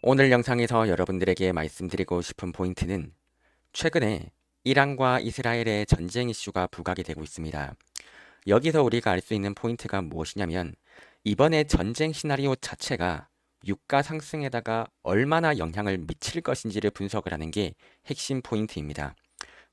오늘 영상에서 여러분들에게 말씀드리고 싶은 포인트는 최근에 이란과 이스라엘의 전쟁 이슈가 부각이 되고 있습니다. 여기서 우리가 알 수 있는 포인트가 무엇이냐면 이번에 전쟁 시나리오 자체가 유가 상승에다가 얼마나 영향을 미칠 것인지를 분석을 하는 게 핵심 포인트입니다.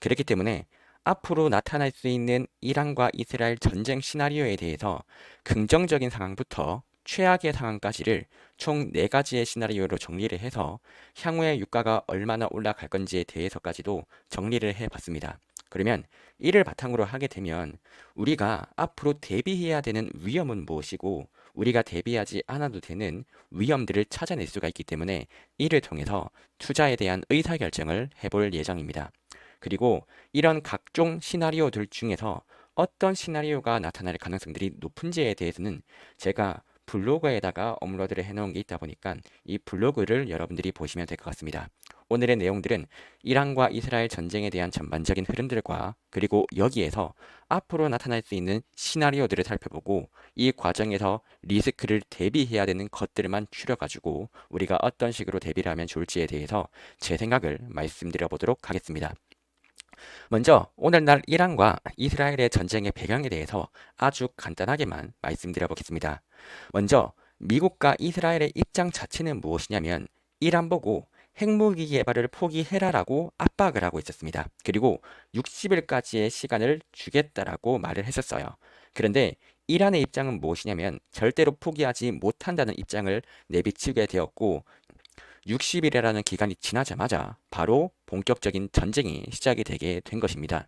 그렇기 때문에 앞으로 나타날 수 있는 이란과 이스라엘 전쟁 시나리오에 대해서 긍정적인 상황부터 최악의 상황까지를 총 4가지의 시나리오로 정리를 해서 향후에 유가가 얼마나 올라갈 건지에 대해서까지도 정리를 해봤습니다. 그러면 이를 바탕으로 하게 되면 우리가 앞으로 대비해야 되는 위험은 무엇이고 우리가 대비하지 않아도 되는 위험들을 찾아낼 수가 있기 때문에 이를 통해서 투자에 대한 의사결정을 해볼 예정입니다. 그리고 이런 각종 시나리오들 중에서 어떤 시나리오가 나타날 가능성들이 높은지에 대해서는 제가 블로그에다가 업로드를 해놓은 게 있다 보니까 이 블로그를 여러분들이 보시면 될 것 같습니다. 오늘의 내용들은 이란과 이스라엘 전쟁에 대한 전반적인 흐름들과 그리고 여기에서 앞으로 나타날 수 있는 시나리오들을 살펴보고 이 과정에서 리스크를 대비해야 되는 것들만 추려가지고 우리가 어떤 식으로 대비를 하면 좋을지에 대해서 제 생각을 말씀드려 보도록 하겠습니다. 먼저 오늘날 이란과 이스라엘의 전쟁의 배경에 대해서 아주 간단하게만 말씀드려 보겠습니다. 먼저 미국과 이스라엘의 입장 자체는 무엇이냐면 이란 보고 핵무기 개발을 포기해라라고 압박을 하고 있었습니다. 그리고 60일까지의 시간을 주겠다라고 말을 했었어요. 그런데 이란의 입장은 무엇이냐면 절대로 포기하지 못한다는 입장을 내비치게 되었고 60일이라는 기간이 지나자마자 바로 본격적인 전쟁이 시작이 되게 된 것입니다.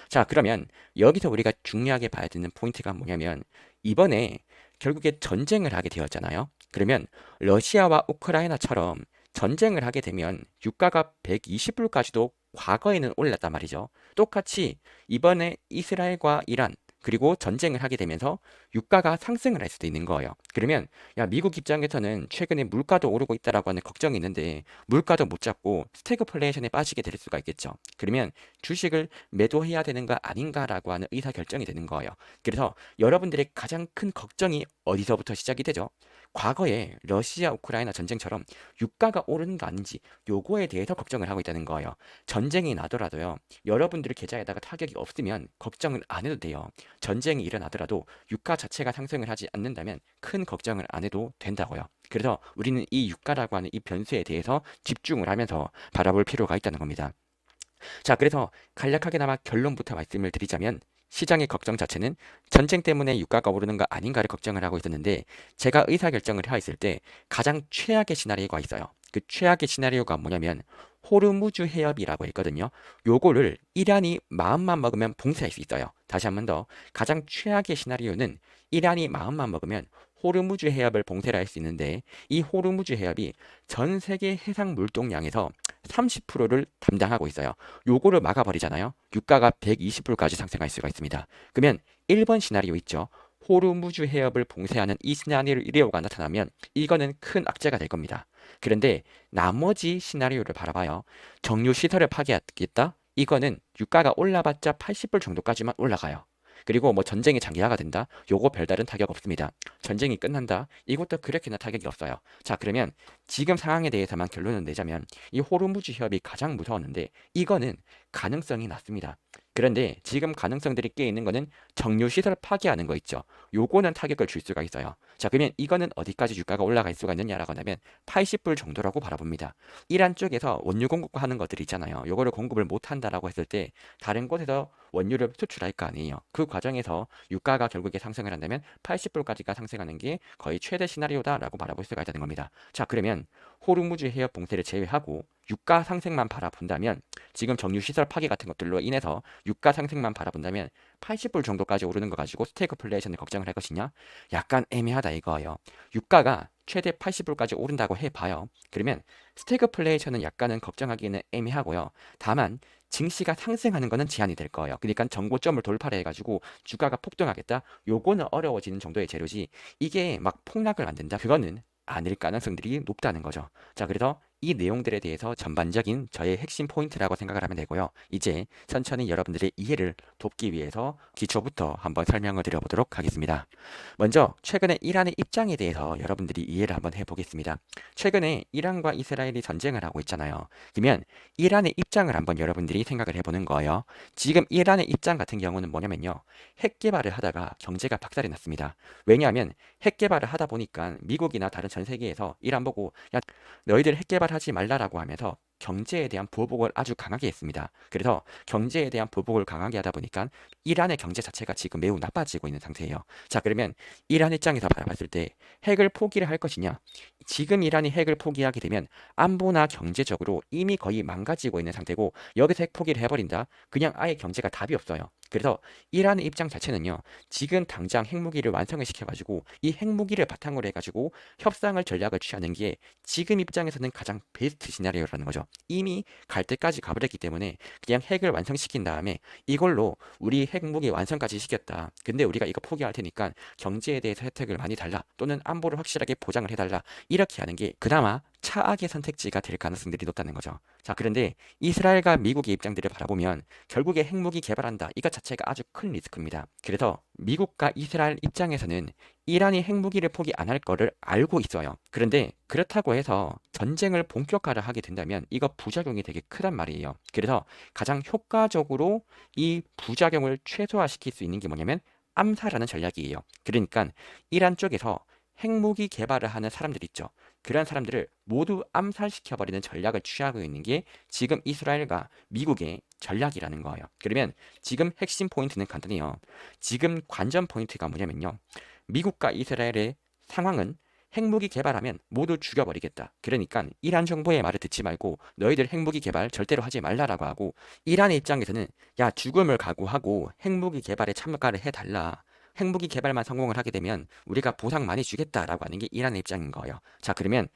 자, 그러면 여기서 우리가 중요하게 봐야 되는 포인트가 뭐냐면 이번에 결국에 전쟁을 하게 되었잖아요. 그러면 러시아와 우크라이나처럼 전쟁을 하게 되면 유가가 120불까지도 과거에는 올랐단 말이죠. 똑같이 이번에 이스라엘과 이란 그리고 전쟁을 하게 되면서 유가가 상승을 할 수도 있는 거예요. 그러면 야, 미국 입장에서는 최근에 물가도 오르고 있다라고 하는 걱정이 있는데 물가도 못 잡고 스태그플레이션에 빠지게 될 수가 있겠죠. 그러면 주식을 매도해야 되는 거 아닌가라고 하는 의사결정이 되는 거예요. 그래서 여러분들의 가장 큰 걱정이 어디서부터 시작이 되죠? 과거에 러시아 우크라이나 전쟁처럼 유가가 오르는 거 아닌지 요거에 대해서 걱정을 하고 있다는 거예요. 전쟁이 나더라도요. 여러분들 계좌에다가 타격이 없으면 걱정을 안 해도 돼요. 전쟁이 일어나더라도 유가 자체가 상승을 하지 않는다면 큰 걱정을 안 해도 된다고요. 그래서 우리는 이 유가라고 하는 이 변수에 대해서 집중을 하면서 바라볼 필요가 있다는 겁니다. 자, 그래서 간략하게나마 결론부터 말씀을 드리자면 시장의 걱정 자체는 전쟁 때문에 유가가 오르는 거 아닌가를 걱정을 하고 있었는데 제가 의사결정을 하였을 때 가장 최악의 시나리오가 있어요. 그 최악의 시나리오가 뭐냐면 호르무즈 해협이라고 했거든요. 요거를 이란이 마음만 먹으면 봉쇄할 수 있어요. 다시 한 번 더 가장 최악의 시나리오는 이란이 마음만 먹으면 호르무즈 해협을 봉쇄를 할 수 있는데 이 호르무즈 해협이 전 세계 해상 물동량에서 30%를 담당하고 있어요. 요거를 막아버리잖아요. 유가가 120불까지 상승할 수가 있습니다. 그러면 1번 시나리오 있죠. 호르무즈 해협을 봉쇄하는 이 시나리오가 나타나면 이거는 큰 악재가 될 겁니다. 그런데 나머지 시나리오를 바라봐요. 정유 시설을 파괴하겠다? 이거는 유가가 올라봤자 80불 정도까지만 올라가요. 그리고 뭐 전쟁이 장기화가 된다? 요거 별다른 타격 없습니다. 전쟁이 끝난다? 이것도 그렇게나 타격이 없어요. 자, 그러면 지금 상황에 대해서만 결론을 내자면 이 호르무즈 협이 가장 무서웠는데 이거는 가능성이 낮습니다. 그런데 지금 가능성들이 깨 있는 거는 정유 시설 파괴하는 거 있죠. 요거는 타격을 줄 수가 있어요. 자, 그러면 이거는 어디까지 유가가 올라갈 수가 있느냐라고 하면 80불 정도라고 바라봅니다. 이란 쪽에서 원유 공급하는 것들이 있잖아요. 요거를 공급을 못 한다라고 했을 때 다른 곳에서 원유를 수출할 거 아니에요. 그 과정에서 유가가 결국에 상승을 한다면 80불까지가 상승하는 게 거의 최대 시나리오다라고 바라볼 수가 있다는 겁니다. 자, 그러면 호르무즈 해협 봉쇄를 제외하고 유가 상승만 바라본다면 지금 정유 시설 파괴 같은 것들로 인해서 유가 상승만 바라본다면 80불 정도까지 오르는 거 가지고 스태그플레이션을 걱정을 할 것이냐? 약간 애매하다 이거예요. 유가가 최대 80불까지 오른다고 해봐요. 그러면 스태그플레이션은 약간은 걱정하기는 애매하고요. 다만 증시가 상승하는 거는 제한이 될 거예요. 그러니까 정고점을 돌파를 해가지고 주가가 폭등하겠다? 요거는 어려워지는 정도의 재료지 이게 막 폭락을 안 된다? 그거는 아닐 가능성들이 높다는 거죠. 자, 그래서 이 내용들에 대해서 전반적인 저의 핵심 포인트라고 생각을 하면 되고요. 이제 천천히 여러분들의 이해를 돕기 위해서 기초부터 한번 설명을 드려보도록 하겠습니다. 먼저 최근에 이란의 입장에 대해서 여러분들이 이해를 한번 해보겠습니다. 최근에 이란과 이스라엘이 전쟁을 하고 있잖아요. 그러면 이란의 입장을 한번 여러분들이 생각을 해보는 거예요. 지금 이란의 입장 같은 경우는 뭐냐면요. 핵 개발을 하다가 경제가 박살이 났습니다. 왜냐하면 핵 개발을 하다 보니까 미국이나 다른 전 세계에서 이란 보고 야, 너희들 핵 개발하지 말라라고 하면서 경제에 대한 보복을 아주 강하게 했습니다. 그래서 경제에 대한 보복을 강하게 하다 보니까 이란의 경제 자체가 지금 매우 나빠지고 있는 상태예요. 자, 그러면 이란 입장에서 바라봤을 때 핵을 포기를 할 것이냐? 지금 이란이 핵을 포기하게 되면 안보나 경제적으로 이미 거의 망가지고 있는 상태고 여기서 핵 포기를 해버린다? 그냥 아예 경제가 답이 없어요. 그래서 이란의 입장 자체는요. 지금 당장 핵무기를 완성을 시켜가지고 이 핵무기를 바탕으로 해가지고 협상을 전략을 취하는 게 지금 입장에서는 가장 베스트 시나리오라는 거죠. 이미 갈 때까지 가버렸기 때문에 그냥 핵을 완성시킨 다음에 이걸로 우리 핵무기 완성까지 시켰다. 근데 우리가 이거 포기할 테니까 경제에 대해서 혜택을 많이 달라. 또는 안보를 확실하게 보장을 해달라. 이렇게 하는 게 그나마 차악의 선택지가 될 가능성들이 높다는 거죠. 자, 그런데 이스라엘과 미국의 입장들을 바라보면 결국에 핵무기 개발한다. 이것 자체가 아주 큰 리스크입니다. 그래서 미국과 이스라엘 입장에서는 이란이 핵무기를 포기 안 할 거를 알고 있어요. 그런데 그렇다고 해서 전쟁을 본격화를 하게 된다면 이거 부작용이 되게 크단 말이에요. 그래서 가장 효과적으로 이 부작용을 최소화시킬 수 있는 게 뭐냐면 암살하는 전략이에요. 그러니까 이란 쪽에서 핵무기 개발을 하는 사람들 있죠. 그런 사람들을 모두 암살시켜버리는 전략을 취하고 있는 게 지금 이스라엘과 미국의 전략이라는 거예요. 그러면 지금 핵심 포인트는 간단해요. 지금 관전 포인트가 뭐냐면요. 미국과 이스라엘의 상황은 핵무기 개발하면 모두 죽여버리겠다. 그러니까 이란 정부의 말을 듣지 말고 너희들 핵무기 개발 절대로 하지 말라라고 하고 이란의 입장에서는 야 죽음을 각오하고 핵무기 개발에 참가를 해달라. 핵무기 개발만 성공을 하게 되면 우리가 보상 많이 주겠다라고 하는 게 이란의 입장인 거예요. 자, 그러면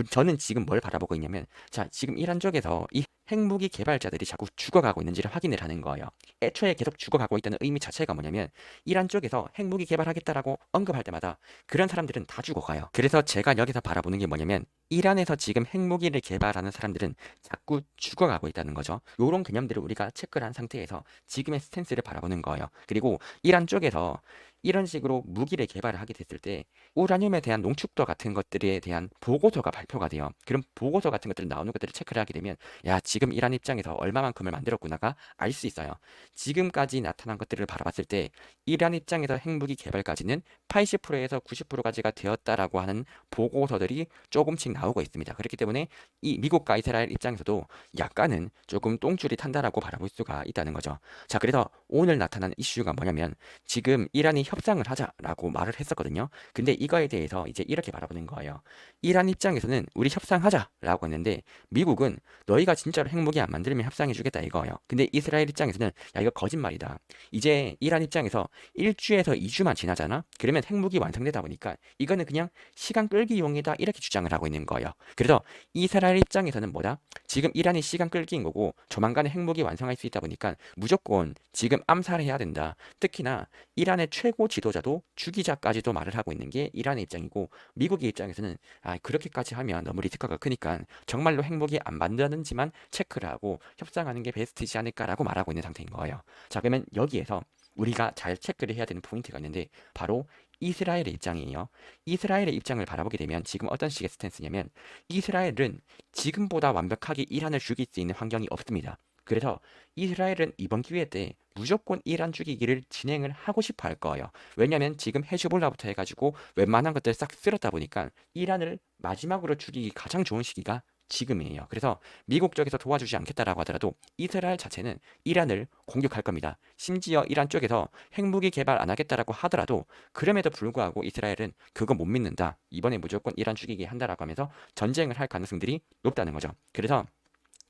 저는 지금 뭘 바라보고 있냐면 자, 지금 이란 쪽에서 이 핵무기 개발자들이 자꾸 죽어가고 있는지를 확인을 하는 거예요. 애초에 계속 죽어가고 있다는 의미 자체가 뭐냐면 이란 쪽에서 핵무기 개발하겠다라고 언급할 때마다 그런 사람들은 다 죽어가요. 그래서 제가 여기서 바라보는 게 뭐냐면 이란에서 지금 핵무기를 개발하는 사람들은 자꾸 죽어가고 있다는 거죠. 이런 개념들을 우리가 체크를 한 상태에서 지금의 스탠스를 바라보는 거예요. 그리고 이란 쪽에서 이런 식으로 무기를 개발을 하게 됐을 때 우라늄에 대한 농축도 같은 것들에 대한 보고서가 발표가 돼요. 그럼 보고서 같은 것들 나오는 것들을 체크를 하게 되면 야 지금 이란 입장에서 얼마만큼을 만들었구나가 알 수 있어요. 지금까지 나타난 것들을 바라봤을 때 이란 입장에서 핵무기 개발까지는 80%에서 90%까지가 되었다라고 하는 보고서들이 조금씩 나오고 있습니다. 그렇기 때문에 이 미국과 이스라엘 입장에서도 약간은 조금 똥줄이 탄다라고 바라볼 수가 있다는 거죠. 자, 그래서 오늘 나타난 이슈가 뭐냐면 지금 이란이 협상을 하자라고 말을 했었거든요. 근데 이거에 대해서 이제 이렇게 바라보는 거예요. 이란 입장에서는 우리 협상하자라고 했는데 미국은 너희가 진짜로 핵무기 안 만들면 협상해주겠다 이거예요. 근데 이스라엘 입장에서는 야 이거 거짓말이다. 이제 이란 입장에서 1주에서 2주만 지나잖아. 그러면 핵무기 완성되다 보니까 이거는 그냥 시간 끌기용이다 이렇게 주장을 하고 있는 거예요. 그래서 이스라엘 입장에서는 뭐다? 지금 이란이 시간 끌기인 거고 조만간에 핵무기 완성할 수 있다 보니까 무조건 지금 암살해야 된다. 특히나 이란의 최고 지도자도 죽이자까지도 말을 하고 있는 게 이란의 입장이고 미국의 입장에서는 아 그렇게까지 하면 너무 리스크가 크니까 정말로 핵무기 안 만드는지만 체크를 하고 협상하는 게 베스트지 않을까라고 말하고 있는 상태인 거예요. 자, 그러면 여기에서 우리가 잘 체크를 해야 되는 포인트가 있는데 바로 이스라엘의 입장이에요. 이스라엘의 입장을 바라보게 되면 지금 어떤 식의 스탠스냐면 이스라엘은 지금보다 완벽하게 이란을 죽일 수 있는 환경이 없습니다. 그래서 이스라엘은 이번 기회 때 무조건 이란 죽이기를 진행을 하고 싶어 할 거예요. 왜냐면 지금 헤즈볼라부터 해가지고 웬만한 것들 싹 쓸었다 보니까 이란을 마지막으로 죽이기 가장 좋은 시기가 지금이에요. 그래서 미국 쪽에서 도와주지 않겠다라고 하더라도 이스라엘 자체는 이란을 공격할 겁니다. 심지어 이란 쪽에서 핵무기 개발 안 하겠다라고 하더라도 그럼에도 불구하고 이스라엘은 그거 못 믿는다. 이번에 무조건 이란 죽이기 한다라고 하면서 전쟁을 할 가능성들이 높다는 거죠. 그래서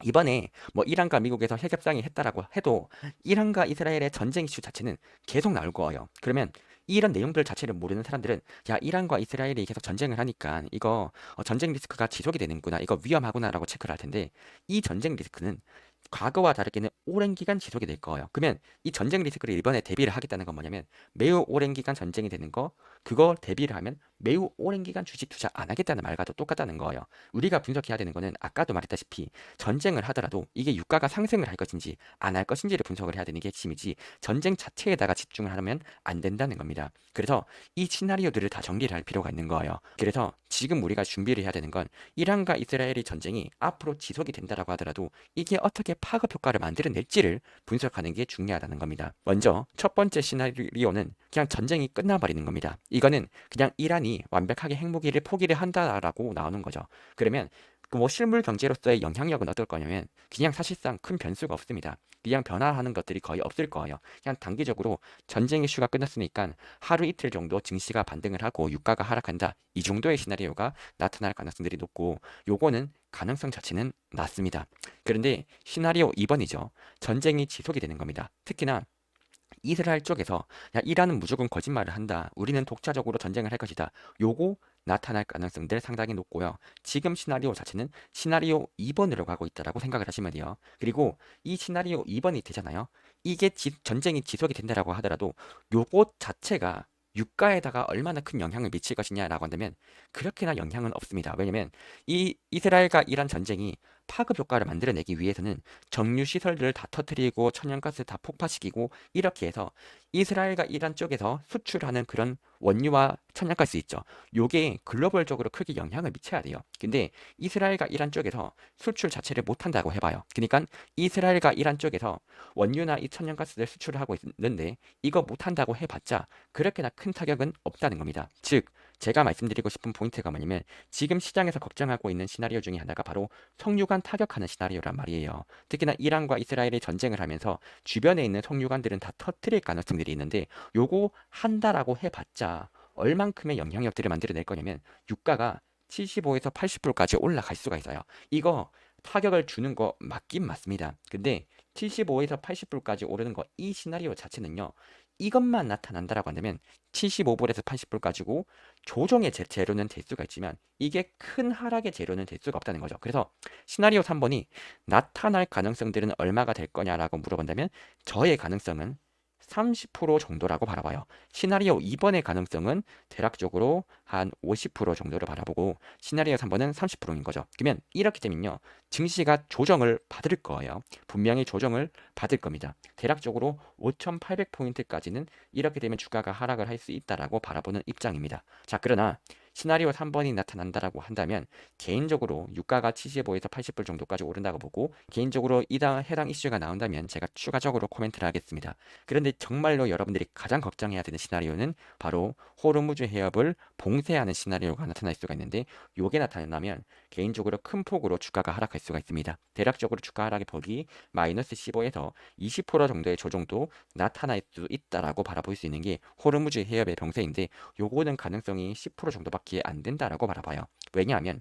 이번에 뭐 이란과 미국에서 핵협상이 했다라고 해도 이란과 이스라엘의 전쟁 이슈 자체는 계속 나올 거예요. 그러면 이런 내용들 자체를 모르는 사람들은 야 이란과 이스라엘이 계속 전쟁을 하니까 이거 전쟁 리스크가 지속이 되는구나 이거 위험하구나라고 체크를 할 텐데 이 전쟁 리스크는 과거와 다르게는 오랜 기간 지속이 될 거예요. 그러면 이 전쟁 리스크를 이번에 대비를 하겠다는 건 뭐냐면 매우 오랜 기간 전쟁이 되는 거 그거 대비를 하면 매우 오랜 기간 주식 투자 안 하겠다는 말과도 똑같다는 거예요. 우리가 분석해야 되는 거는 아까도 말했다시피 전쟁을 하더라도 이게 유가가 상승을 할 것인지 안 할 것인지를 분석을 해야 되는 게 핵심이지 전쟁 자체에다가 집중을 하면 안 된다는 겁니다. 그래서 이 시나리오들을 다 정리를 할 필요가 있는 거예요. 그래서 지금 우리가 준비를 해야 되는 건 이란과 이스라엘의 전쟁이 앞으로 지속이 된다라고 하더라도 이게 어떻게 파급 효과를 만들어낼지를 분석하는 게 중요하다는 겁니다. 먼저 첫 번째 시나리오는 그냥 전쟁이 끝나버리는 겁니다. 이거는 그냥 이란이 완벽하게 핵무기를 포기를 한다라고 나오는 거죠. 그러면 그뭐 실물 경제로서의 영향력은 어떨 거냐면 그냥 사실상 큰 변수가 없습니다. 그냥 변화하는 것들이 거의 없을 거예요. 그냥 단기적으로 전쟁 이슈가 끝났으니까 하루 이틀 정도 증시가 반등을 하고 유가가 하락한다. 이 정도의 시나리오가 나타날 가능성들이 높고 요거는 가능성 자체는 낮습니다. 그런데 시나리오 2번이죠. 전쟁이 지속이 되는 겁니다. 특히나 이스라엘 쪽에서 야 이란은 무조건 거짓말을 한다. 우리는 독자적으로 전쟁을 할 것이다. 요거 나타날 가능성들 상당히 높고요. 지금 시나리오 자체는 시나리오 2번으로 가고 있다라고 생각을 하시면 돼요. 그리고 이 시나리오 2번이 되잖아요. 이게 전쟁이 지속이 된다라고 하더라도 요것 자체가 유가에다가 얼마나 큰 영향을 미칠 것이냐라고 한다면 그렇게나 영향은 없습니다. 왜냐면 이 이스라엘과 이란 전쟁이 파급 효과를 만들어내기 위해서는 정유 시설들을 다 터뜨리고 천연가스 다 폭파시키고 이렇게 해서 이스라엘과 이란 쪽에서 수출하는 그런 원유와 천연가스 있죠. 요게 글로벌적으로 크게 영향을 미쳐야 돼요. 근데 이스라엘과 이란 쪽에서 수출 자체를 못 한다고 해봐요. 그러니까 이스라엘과 이란 쪽에서 원유나 이 천연가스를 수출을 하고 있는데 이거 못 한다고 해봤자 그렇게나 큰 타격은 없다는 겁니다. 즉 제가 말씀드리고 싶은 포인트가 뭐냐면 지금 시장에서 걱정하고 있는 시나리오 중에 하나가 바로 석유관 타격하는 시나리오란 말이에요. 특히나 이란과 이스라엘이 전쟁을 하면서 주변에 있는 석유관들은 다 터뜨릴 가능성들이 있는데 요거 한다라고 해봤자 얼만큼의 영향력들을 만들어낼 거냐면 유가가 75에서 80%까지 올라갈 수가 있어요. 이거 타격을 주는 거 맞긴 맞습니다. 근데 75에서 80%까지 오르는 거 이 시나리오 자체는요. 이것만 나타난다라고 한다면 75불에서 80불 가지고 조정의 재료는 될 수가 있지만 이게 큰 하락의 재료는 될 수가 없다는 거죠. 그래서 시나리오 3번이 나타날 가능성들은 얼마가 될 거냐라고 물어본다면 저의 가능성은 30% 정도라고 바라봐요. 시나리오 2번의 가능성은 대략적으로 한 50% 정도를 바라보고 시나리오 3번은 30%인 거죠. 그러면 이렇게 되면요. 증시가 조정을 받을 거예요. 분명히 조정을 받을 겁니다. 대략적으로 5,800포인트까지는 이렇게 되면 주가가 하락을 할 수 있다라고 바라보는 입장입니다. 자, 그러나 시나리오 3번이 나타난다라고 한다면 개인적으로 유가가 75에서 80불 정도까지 오른다고 보고 개인적으로 해당 이슈가 나온다면 제가 추가적으로 코멘트를 하겠습니다. 그런데 정말로 여러분들이 가장 걱정해야 되는 시나리오는 바로 호르무즈 해협을 봉쇄하는 시나리오가 나타날 수가 있는데 요게 나타나면 개인적으로 큰 폭으로 주가가 하락할 수가 있습니다. 대략적으로 주가 하락의 폭이 마이너스 15에서 20% 정도의 조정도 나타날 수 있다라고 바라볼 수 있는 게 호르무즈 해협의 병세인데 요거는 가능성이 10% 정도밖에 안 된다라고 바라봐요. 왜냐하면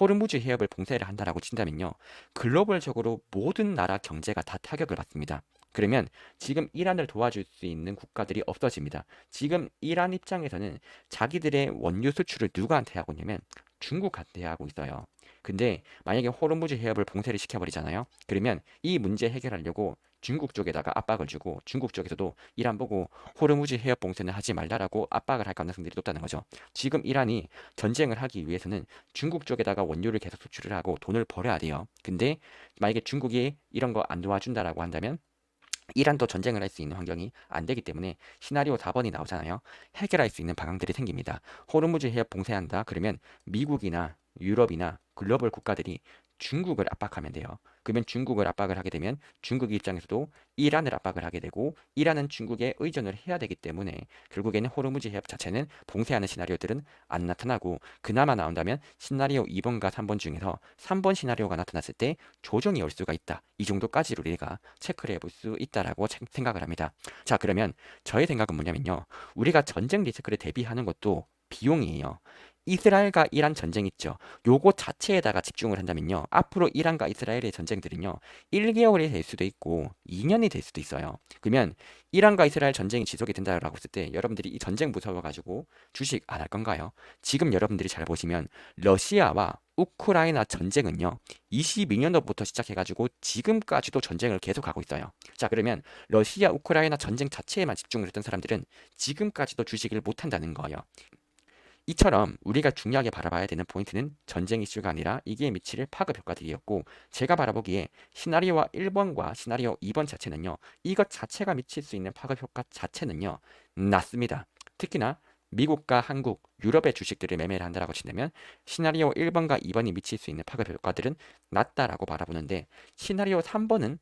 호르무즈 해협을 봉쇄를 한다라고 친다면요. 글로벌적으로 모든 나라 경제가 다 타격을 받습니다. 그러면 지금 이란을 도와줄 수 있는 국가들이 없어집니다. 지금 이란 입장에서는 자기들의 원유 수출을 누구한테 하고 있냐면 중국한테 하고 있어요. 근데 만약에 호르무즈 해협을 봉쇄를 시켜버리잖아요. 그러면 이 문제 해결하려고 중국 쪽에다가 압박을 주고 중국 쪽에서도 이란 보고 호르무즈 해협 봉쇄는 하지 말라라고 압박을 할 가능성들이 높다는 거죠. 지금 이란이 전쟁을 하기 위해서는 중국 쪽에다가 원유를 계속 수출을 하고 돈을 벌어야 돼요. 근데 만약에 중국이 이런 거 안 도와준다라고 한다면 이란도 전쟁을 할 수 있는 환경이 안 되기 때문에 시나리오 4번이 나오잖아요. 해결할 수 있는 방안들이 생깁니다. 호르무즈 해협 봉쇄한다. 그러면 미국이나 유럽이나 글로벌 국가들이 중국을 압박하면 돼요. 그러면 중국을 압박을 하게 되면 중국 입장에서도 이란을 압박을 하게 되고 이란은 중국에 의존을 해야 되기 때문에 결국에는 호르무즈 해협 자체는 봉쇄하는 시나리오들은 안 나타나고 그나마 나온다면 시나리오 2번과 3번 중에서 3번 시나리오가 나타났을 때 조정이 올 수가 있다. 이 정도까지로 우리가 체크를 해볼 수 있다라고 생각을 합니다. 자, 그러면 저의 생각은 뭐냐면요. 우리가 전쟁 리스크를 대비하는 것도 비용이에요. 이스라엘과 이란 전쟁 있죠. 요거 자체에다가 집중을 한다면요. 앞으로 이란과 이스라엘의 전쟁들은요. 1개월이 될 수도 있고 2년이 될 수도 있어요. 그러면 이란과 이스라엘 전쟁이 지속이 된다라고 했을 때 여러분들이 이 전쟁 무서워가지고 주식 안 할 건가요? 지금 여러분들이 잘 보시면 러시아와 우크라이나 전쟁은요, 22년도부터 시작해가지고 지금까지도 전쟁을 계속하고 있어요. 자, 그러면 러시아 우크라이나 전쟁 자체에만 집중을 했던 사람들은 지금까지도 주식을 못한다는 거예요. 이처럼 우리가 중요하게 바라봐야 되는 포인트는 전쟁 이슈가 아니라 이게 미칠 파급 효과들이었고, 제가 바라보기에 시나리오와 1번과 시나리오 2번 자체는요, 이것 자체가 미칠 수 있는 파급 효과 자체는요, 낮습니다. 특히나 미국과 한국, 유럽의 주식들을 매매를 한다라고 친다면 시나리오 1번과 2번이 미칠 수 있는 파급 효과들은 낮다라고 바라보는데, 시나리오 3번은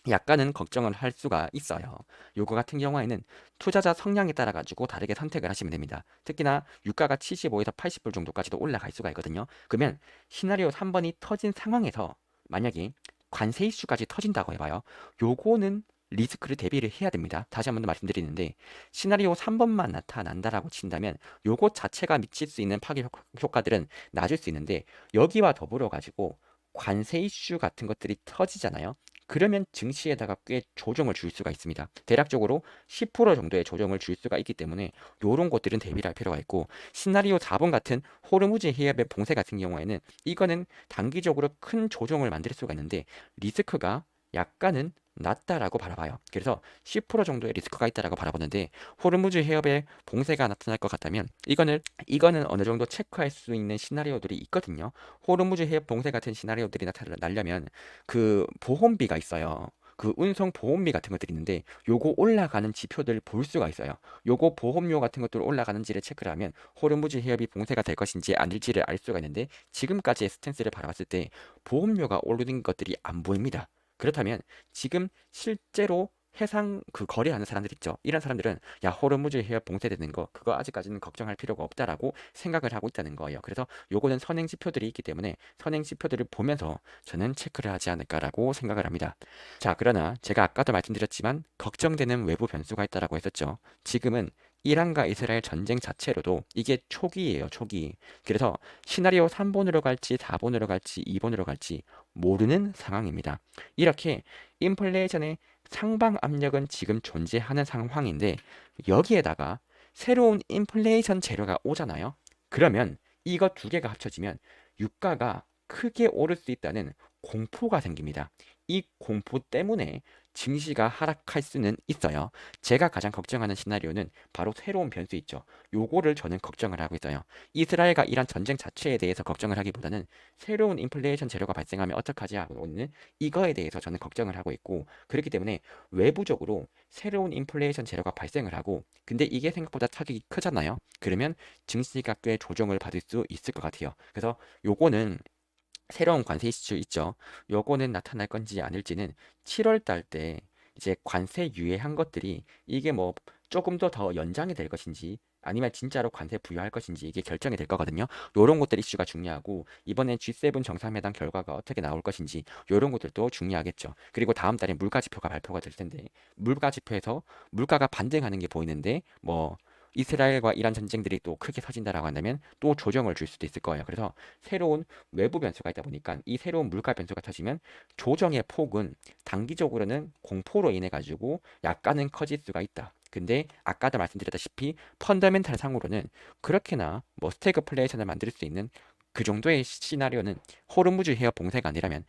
약간은 걱정을 할 수가 있어요. 요거 같은 경우에는 투자자 성향에 따라 가지고 다르게 선택을 하시면 됩니다. 특히나 유가가 75에서 80불 정도까지도 올라갈 수가 있거든요. 그러면 시나리오 3번이 터진 상황에서 만약에 관세 이슈까지 터진다고 해봐요. 요거는 리스크를 대비를 해야 됩니다. 다시 한 번 더 말씀드리는데, 시나리오 3번만 나타난다라고 친다면 요것 자체가 미칠 수 있는 파괴 효과들은 낮을 수 있는데, 여기와 더불어 가지고 관세 이슈 같은 것들이 터지잖아요. 그러면 증시에다가 꽤 조정을 줄 수가 있습니다. 대략적으로 10% 정도의 조정을 줄 수가 있기 때문에 이런 것들은 대비를 할 필요가 있고, 시나리오 4번 같은 호르무즈 해협의 봉쇄 같은 경우에는 이거는 단기적으로 큰 조정을 만들 수가 있는데 리스크가 약간은 낮다라고 바라봐요. 그래서 10% 정도의 리스크가 있다라고 바라보는데, 호르무즈 해협의 봉쇄가 나타날 것 같다면 이거는 어느 정도 체크할 수 있는 시나리오들이 있거든요. 호르무즈 해협 봉쇄 같은 시나리오들이 나타나려면 그 보험비가 있어요. 그 운송 보험비 같은 것들이 있는데 요거 올라가는 지표들을 볼 수가 있어요. 요거 보험료 같은 것들 올라가는지를 체크를 하면 호르무즈 해협이 봉쇄가 될 것인지 아닐지를 알 수가 있는데, 지금까지의 스탠스를 바라봤을 때 보험료가 오르는 것들이 안 보입니다. 그렇다면 지금 실제로 해상 그 거래하는 사람들 있죠. 이런 사람들은 야, 호르무즈 해협 봉쇄되는 거 그거 아직까지는 걱정할 필요가 없다라고 생각을 하고 있다는 거예요. 그래서 요거는 선행 지표들이 있기 때문에 선행 지표들을 보면서 저는 체크를 하지 않을까라고 생각을 합니다. 자, 그러나 제가 아까도 말씀드렸지만 걱정되는 외부 변수가 있다라고 했었죠. 지금은 이란과 이스라엘 전쟁 자체로도 이게 초기예요, 초기. 그래서 시나리오 3번으로 갈지 4번으로 갈지 2번으로 갈지 모르는 상황입니다. 이렇게 인플레이션의 상방 압력은 지금 존재하는 상황인데, 여기에다가 새로운 인플레이션 재료가 오잖아요. 그러면 이거 두 개가 합쳐지면 유가가 크게 오를 수 있다는 공포가 생깁니다. 이 공포 때문에 증시가 하락할 수는 있어요. 제가 가장 걱정하는 시나리오는 바로 새로운 변수 있죠. 요거를 저는 걱정을 하고 있어요. 이스라엘과 이란 전쟁 자체에 대해서 걱정을 하기보다는 새로운 인플레이션 재료가 발생하면 어떡하지 하고 있는 이거에 대해서 저는 걱정을 하고 있고, 그렇기 때문에 외부적으로 새로운 인플레이션 재료가 발생을 하고, 근데 이게 생각보다 타격이 크잖아요. 그러면 증시가 꽤 조정을 받을 수 있을 것 같아요. 그래서 요거는 새로운 관세 이슈 있죠. 요거는 나타날 건지 아닐지는 7월 달 때 이제 관세 유예한 것들이 이게 뭐 조금 더 연장이 될 것인지 아니면 진짜로 관세 부여할 것인지 이게 결정이 될 거거든요. 요런 것들 이슈가 중요하고, 이번에 G7 정상회담 결과가 어떻게 나올 것인지 요런 것들도 중요하겠죠. 그리고 다음 달에 물가 지표가 발표가 될 텐데, 물가 지표에서 물가가 반등하는 게 보이는데 뭐 이스라엘과 이란 전쟁들이 또 크게 터진다라고 한다면 또 조정을 줄 수도 있을 거예요. 그래서 새로운 외부 변수가 있다 보니까 이 새로운 물가 변수가 터지면 조정의 폭은 단기적으로는 공포로 인해 가지고 약간은 커질 수가 있다. 근데 아까도 말씀드렸다시피 펀더멘탈 상으로는 그렇게나 뭐 스태그플레이션을 만들 수 있는 그 정도의 시나리오는 호르무즈 해협 봉쇄가 아니라면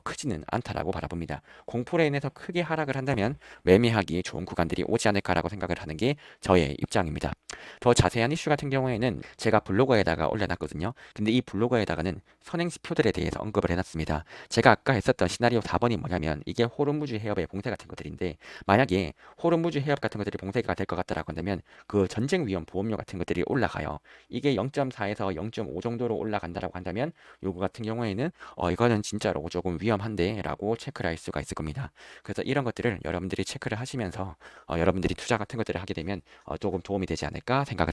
크지는 않다라고 바라봅니다. 공포로 인해서 크게 하락을 한다면 매매하기 좋은 구간들이 오지 않을까라고 생각을 하는 게 저의 입장입니다. 더 자세한 이슈 같은 경우에는 제가 블로그에다가 올려놨거든요. 근데 이 블로그에다가는 선행지표들에 대해서 언급을 해놨습니다. 제가 아까 했었던 시나리오 4번이 뭐냐면 이게 호르무즈 해협의 봉쇄 같은 것들인데, 만약에 호르무즈 해협 같은 것들이 봉쇄가 될 것 같다라고 한다면 그 전쟁 위험 보험료 같은 것들이 올라가요. 이게 0.4에서 0.5 정도로 올라간다라고 한다면 요거 같은 경우에는 이거는 진짜로 조금 위험한데라고 체크를 할 수가 있을 겁니다. 그래서 이런 것들을 여러분들이 체크를 하시면서 여러분들이 투자 같은 것들을 하게 되면 조금 도움이 되지 않을까 생각을